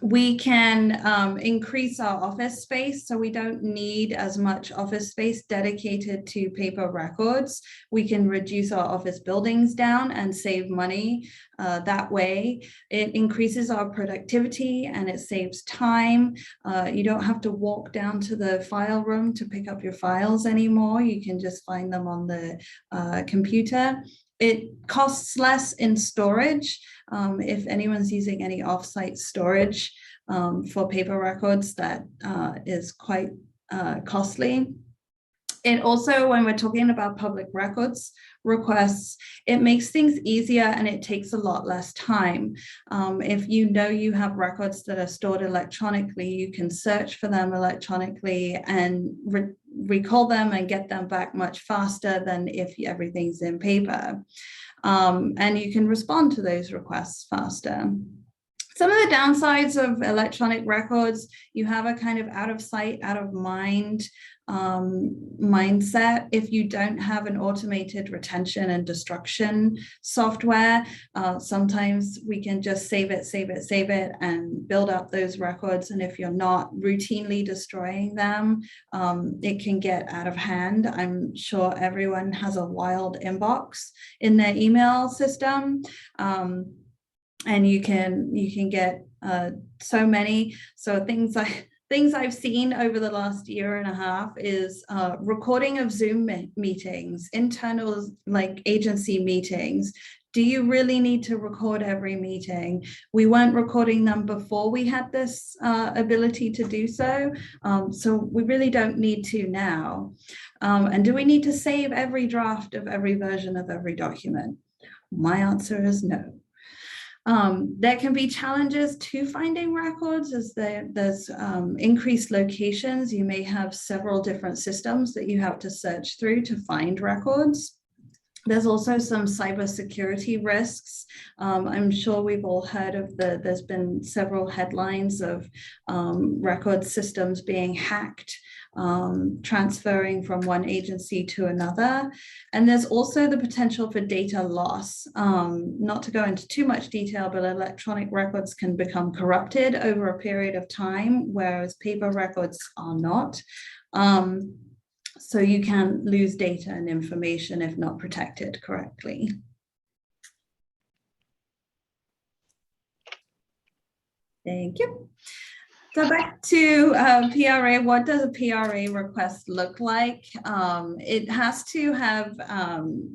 We can increase our office space, so we don't need as much office space dedicated to paper records. We can reduce our office buildings down and save money that way. It increases our productivity and it saves time. You don't have to walk down to the file room to pick up your files anymore. You can just find them on the computer. It costs less in storage. If anyone's using any offsite storage for paper records, that is quite costly. It also, when we're talking about public records requests, it makes things easier and it takes a lot less time. If you know you have records that are stored electronically, you can search for them electronically and recall them and get them back much faster than if everything's in paper. And you can respond to those requests faster. Some of the downsides of electronic records, you have a kind of out of sight, out of mind mindset. If you don't have an automated retention and destruction software, sometimes we can just save it and build up those records. And if you're not routinely destroying them, it can get out of hand. I'm sure everyone has a wild inbox in their email system. And you can get so many. So things I've seen over the last year and a half is recording of Zoom meetings, internal like agency meetings. Do you really need to record every meeting? We weren't recording them before we had this ability to do so. So we really don't need to now. And do we need to save every draft of every version of every document? My answer is no. There can be challenges to finding records as there's increased locations. You may have several different systems that you have to search through to find records. There's also some cybersecurity risks. I'm sure we've all heard of there's been several headlines of record systems being hacked, transferring from one agency to another. And there's also the potential for data loss. Not to go into too much detail, but electronic records can become corrupted over a period of time, whereas paper records are not. So you can lose data and information if not protected correctly. Thank you. So back to PRA, what does a PRA request look like? It has to have,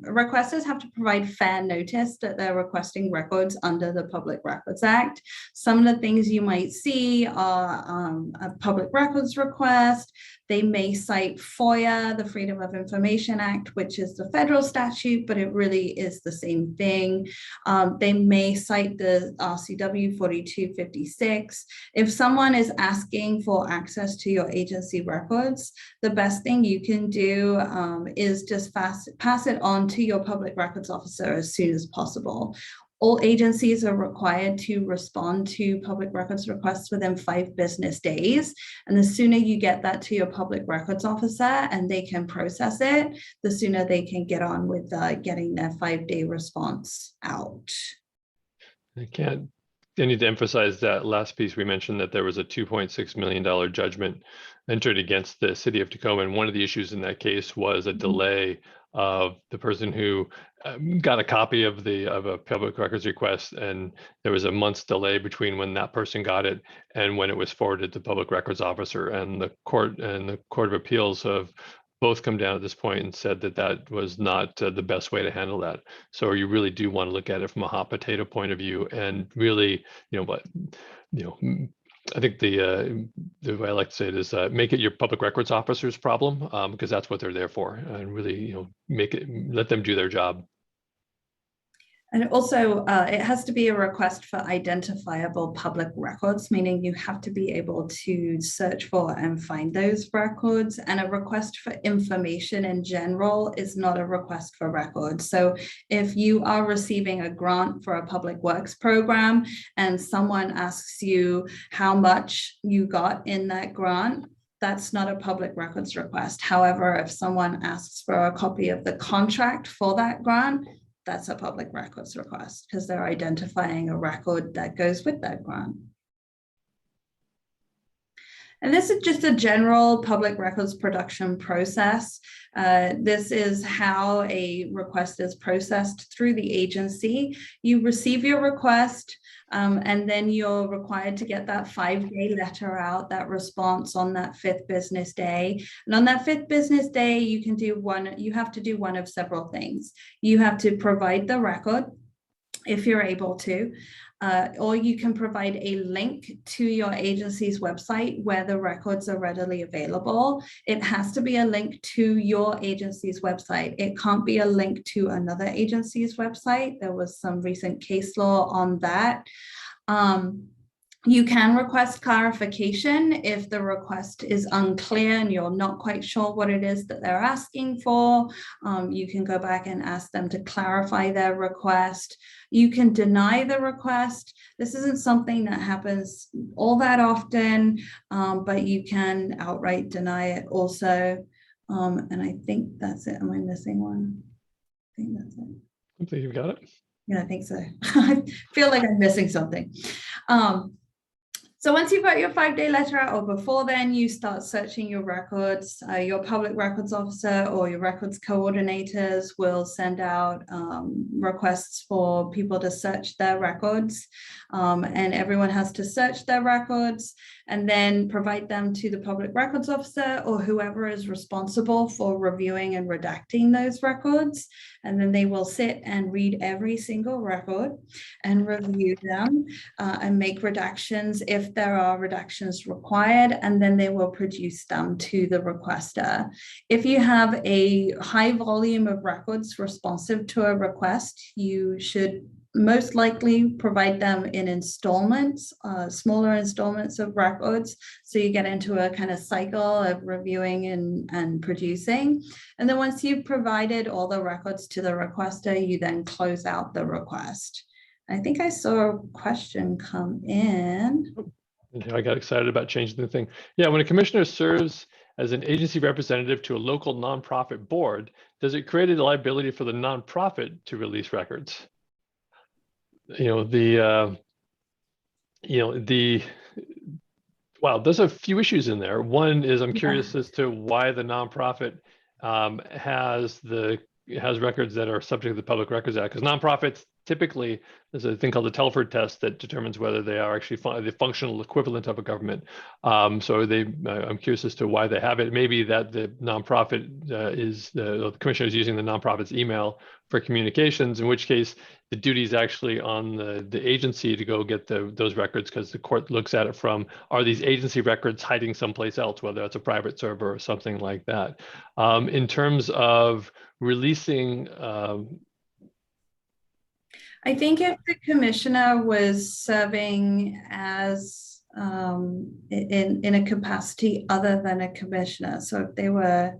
requesters have to provide fair notice that they're requesting records under the Public Records Act. Some of the things you might see are a public records request. They may cite FOIA, the Freedom of Information Act, which is the federal statute, but it really is the same thing. They may cite the RCW 4256. If someone is asking for access to your agency records, the best thing you can do is just pass it on to your public records officer as soon as possible. All agencies are required to respond to public records requests within 5 business days. And the sooner you get that to your public records officer and they can process it, the sooner they can get on with getting their 5-day response out. I need to emphasize that last piece. We mentioned that there was a $2.6 million judgment entered against the city of Tacoma. And one of the issues in that case was a delay of the person who got a copy of a public records request, and there was a month's delay between when that person got it and when it was forwarded to the public records officer. And the Court of Appeals have both come down at this point and said that that was not the best way to handle that. So you really do want to look at it from a hot potato point of view, and really, I think the way I like to say it is make it your public records officer's problem, because that's what they're there for, and really, let them do their job. And also, it has to be a request for identifiable public records, meaning you have to be able to search for and find those records. And a request for information in general is not a request for records. So if you are receiving a grant for a public works program and someone asks you how much you got in that grant, that's not a public records request. However, if someone asks for a copy of the contract for that grant, that's a public records request because they're identifying a record that goes with that grant. And this is just a general public records production process. This is how a request is processed through the agency. You receive your request, and then you're required to get that 5-day letter out, that response on that 5th business day. And on that 5th business day, you have to do one of several things. You have to provide the record if you're able to. or you can provide a link to your agency's website where the records are readily available. It has to be a link to your agency's website. It can't be a link to another agency's website. There was some recent case law on that. You can request clarification if the request is unclear and you're not quite sure what it is that they're asking for. You can go back and ask them to clarify their request. You can deny the request. This isn't something that happens all that often, but you can outright deny it also. And I think that's it. Am I missing one? I think that's it. I think you've got it. Yeah, I think so. I feel like I'm missing something. So once you've got your 5-day letter out, or before then, you start searching your records. Your public records officer or your records coordinators will send out requests for people to search their records. And everyone has to search their records and then provide them to the public records officer or whoever is responsible for reviewing and redacting those records. And then they will sit and read every single record and review them and make redactions if there are redactions required, and then they will produce them to the requester. If you have a high volume of records responsive to a request, you should most likely provide them in installments, smaller installments of records. So you get into a kind of cycle of reviewing and producing. And then once you've provided all the records to the requester, you then close out the request. I think I saw a question come in. I got excited about changing the thing. Yeah, when a commissioner serves as an agency representative to a local nonprofit board, does it create a liability for the nonprofit to release records? Wow, there's a few issues in there. One is I'm curious as to why the nonprofit has records that are subject to the Public Records Act, because nonprofits typically, there's a thing called the Telford test that determines whether they are actually the functional equivalent of a government. I'm curious as to why they have it. Maybe that the nonprofit the commissioner is using the nonprofit's email for communications, in which case the duty is actually on the agency to go get those records, because the court looks at it from, are these agency records hiding someplace else, whether it's a private server or something like that. In terms of releasing, I think if the commissioner was serving as in a capacity other than a commissioner, so if they were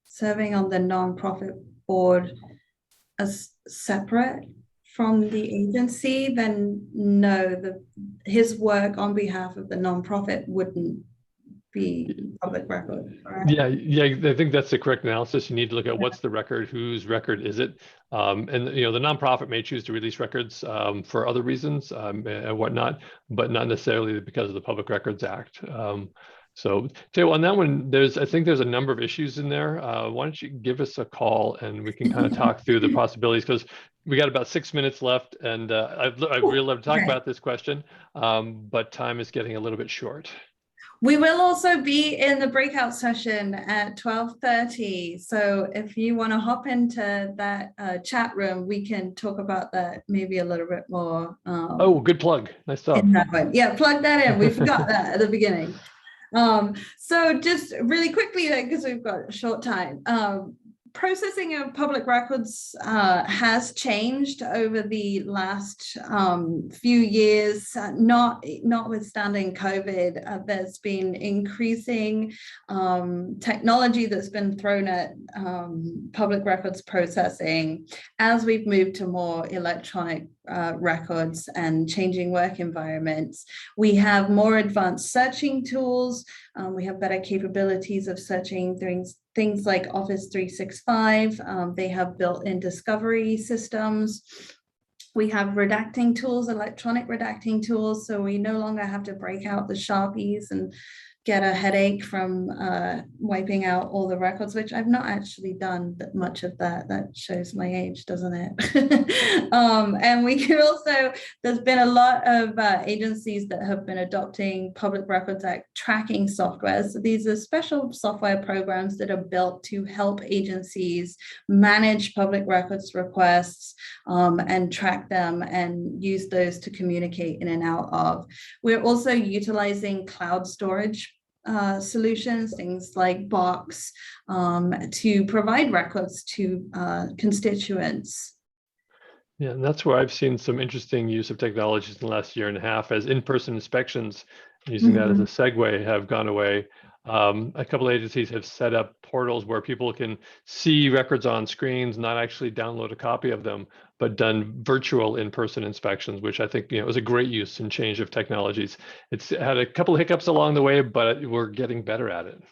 serving on the nonprofit board as separate from the agency, then no, his work on behalf of the nonprofit wouldn't be public record. Right? Yeah, I think that's the correct analysis. You need to look at what's the record, whose record is it, and the nonprofit may choose to release records for other reasons and whatnot, but not necessarily because of the Public Records Act. So on that one, I think there's a number of issues in there. Why don't you give us a call and we can kind of talk through the possibilities, because we got about 6 minutes left, and I'd really love to talk about this question, but time is getting a little bit short. We will also be in the breakout session at 12:30. So if you want to hop into that chat room, we can talk about that maybe a little bit more. Oh, good plug. Nice stuff. Yeah, plug that in. We forgot that at the beginning. So just really quickly, because we've got a short time, processing of public records has changed over the last few years, notwithstanding COVID. There's been increasing technology that's been thrown at public records processing as we've moved to more electronic records and changing work environments. We have more advanced searching tools. We have better capabilities of searching things like Office 365. They have built-in discovery systems. We have redacting tools, electronic redacting tools, so we no longer have to break out the Sharpies and get a headache from wiping out all the records, which I've not actually done that much of that. That shows my age, doesn't it? And we can also, there's been a lot of agencies that have been adopting Public Records Act tracking software. So these are special software programs that are built to help agencies manage public records requests and track them and use those to communicate in and out of. We're also utilizing cloud storage solutions, things like Box, to provide records to constituents. Yeah, and that's where I've seen some interesting use of technologies in the last year and a half, as in-person inspections, using that as a segue, have gone away. A couple of agencies have set up portals where people can see records on screens, not actually download a copy of them, but done virtual in-person inspections, which I think is a great use and change of technologies. It's had a couple of hiccups along the way, but we're getting better at it.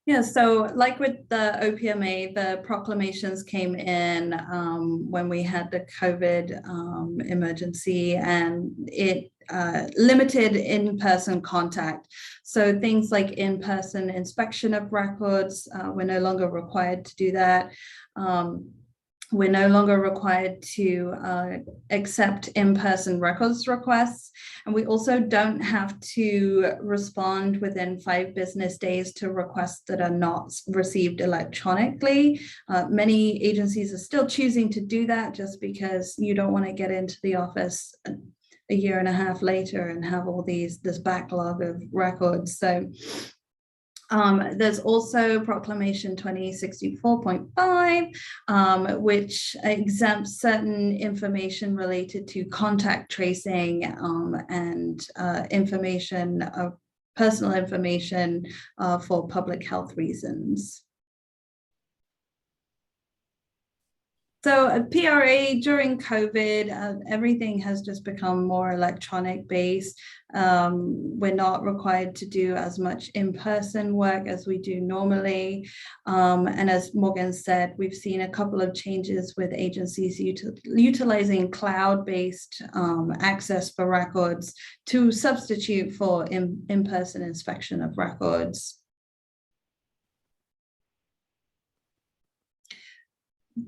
Yeah, so like with the OPMA, the proclamations came in when we had the COVID emergency, and it limited in-person contact. So things like in-person inspection of records, we're no longer required to do that. We're no longer required to accept in-person records requests. And we also don't have to respond within 5 business days to requests that are not received electronically. Many agencies are still choosing to do that just because you don't want to get into the office a year and a half later and have all this backlog of records. So there's also Proclamation 2064.5, which exempts certain information related to contact tracing and information, personal information for public health reasons. So PRA during COVID, everything has just become more electronic based. We're not required to do as much in-person work as we do normally. And as Morgan said, we've seen a couple of changes with agencies utilizing cloud-based access for records to substitute for in-person inspection of records.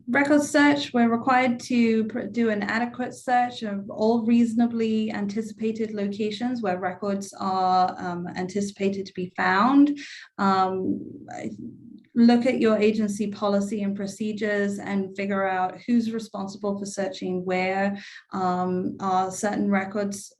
Record search, we're required to do an adequate search of all reasonably anticipated locations where records are anticipated to be found. Look at your agency policy and procedures and figure out who's responsible for searching where. Are certain records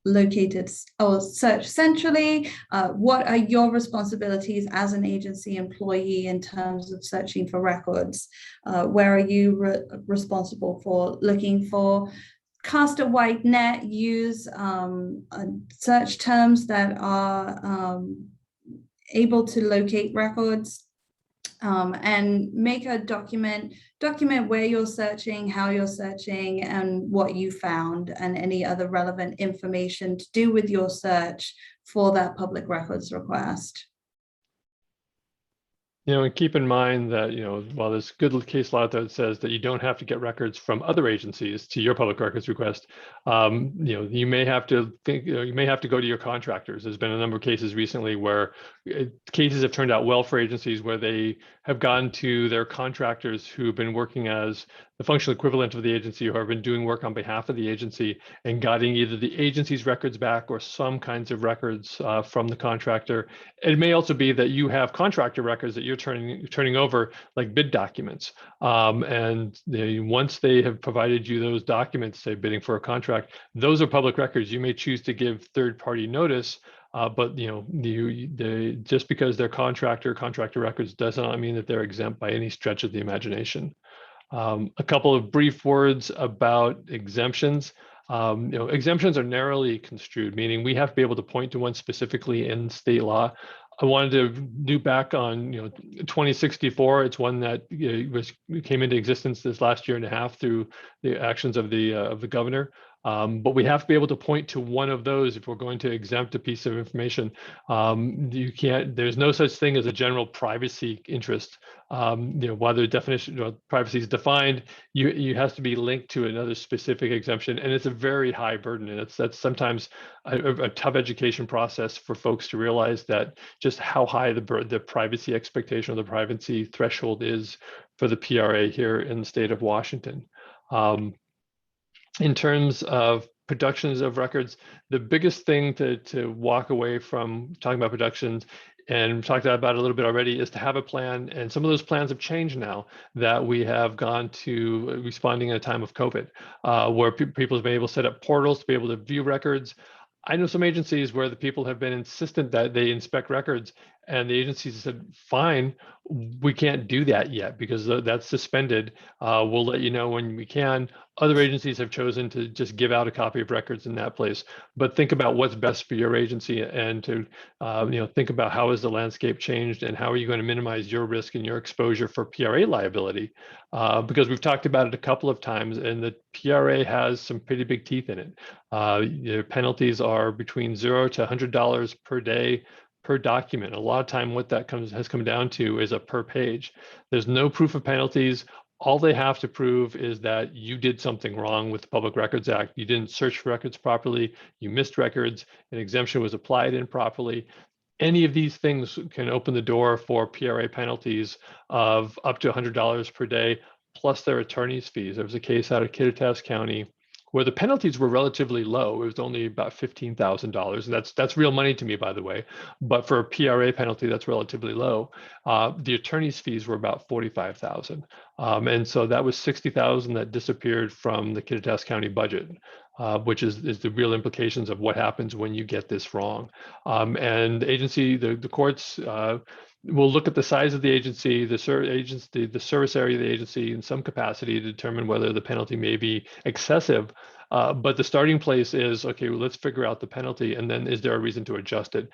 located or searched centrally? What are your responsibilities as an agency employee in terms of searching for records? Where are you responsible for looking for? Cast a wide net, use search terms that are able to locate records, and make a document where you're searching, how you're searching, and what you found, and any other relevant information to do with your search for that public records request. And keep in mind that, while there's good case law that says that you don't have to get records from other agencies to your public records request, you may have to think, you may have to go to your contractors. There's been a number of cases recently where cases have turned out well for agencies where they have gone to their contractors who've been working as the functional equivalent of the agency or have been doing work on behalf of the agency and getting either the agency's records back or some kinds of records from the contractor. It may also be that you have contractor records that you're turning over, like bid documents. And once they have provided you those documents, say bidding for a contract, those are public records. You may choose to give third-party notice, but just because they're contractor records does not mean that they're exempt by any stretch of the imagination. A couple of brief words about exemptions. Exemptions are narrowly construed, meaning we have to be able to point to one specifically in state law. I wanted to do back on 2064. It's one that came into existence this last year and a half through the actions of the governor. But we have to be able to point to one of those if we're going to exempt a piece of information. You can't, there's no such thing as a general privacy interest. While the definition of privacy is defined, you has to be linked to another specific exemption, and it's a very high burden, and that's sometimes a tough education process for folks to realize that just how high the privacy expectation or the privacy threshold is for the PRA here in the state of Washington. In terms of productions of records, the biggest thing to walk away from talking about productions, and we've talked about it a little bit already, is to have a plan. And some of those plans have changed now that we have gone to responding in a time of COVID, where people have been able to set up portals to be able to view records. I know some agencies where the people have been insistent that they inspect records, and the agencies said, fine, we can't do that yet because that's suspended. We'll let you know when we can. Other agencies have chosen to just give out a copy of records in that place. But think about what's best for your agency, and to think about how has the landscape changed, and how are you going to minimize your risk and your exposure for PRA liability? Because we've talked about it a couple of times, and the PRA has some pretty big teeth in it. The penalties are between $0 to $100 per day per document. A lot of time what that has come down to is a per page. There's no proof of penalties. All they have to prove is that you did something wrong with the Public Records Act. You didn't search for records properly, you missed records, an exemption was applied improperly. Any of these things can open the door for PRA penalties of up to $100 per day, plus their attorney's fees. There was a case out of Kittitas County where the penalties were relatively low. It was only about $15,000. That's real money to me, by the way. But for a PRA penalty, that's relatively low. The attorney's fees were about $45,000. And so that was $60,000 that disappeared from the Kittitas County budget, which is the real implications of what happens when you get this wrong. And the agency, the courts, we'll look at the size of the agency, the service area of the agency in some capacity to determine whether the penalty may be excessive. But the starting place is, okay, well, let's figure out the penalty, and then is there a reason to adjust it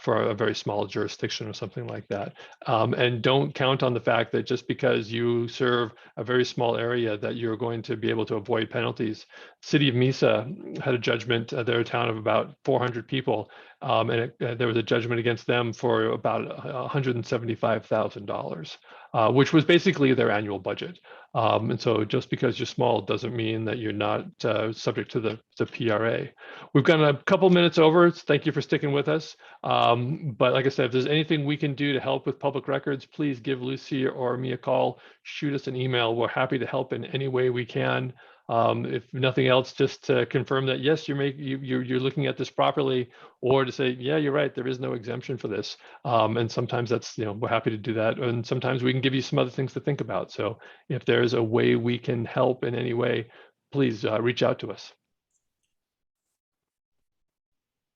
for a very small jurisdiction or something like that? And don't count on the fact that just because you serve a very small area that you're going to be able to avoid penalties. City of Mesa had a judgment, they're a town of about 400 people, and there was a judgment against them for about $175,000, which was basically their annual budget. And so just because you're small doesn't mean that you're not subject to the PRA. We've gone a couple minutes over. Thank you for sticking with us. But like I said, if there's anything we can do to help with public records, please give Lucy or me a call, shoot us an email. We're happy to help in any way we can. If nothing else, just to confirm that, yes, you're looking at this properly, or to say, yeah, you're right, there is no exemption for this. And sometimes that's, we're happy to do that. And sometimes we can give you some other things to think about. So if there's a way we can help in any way, please reach out to us.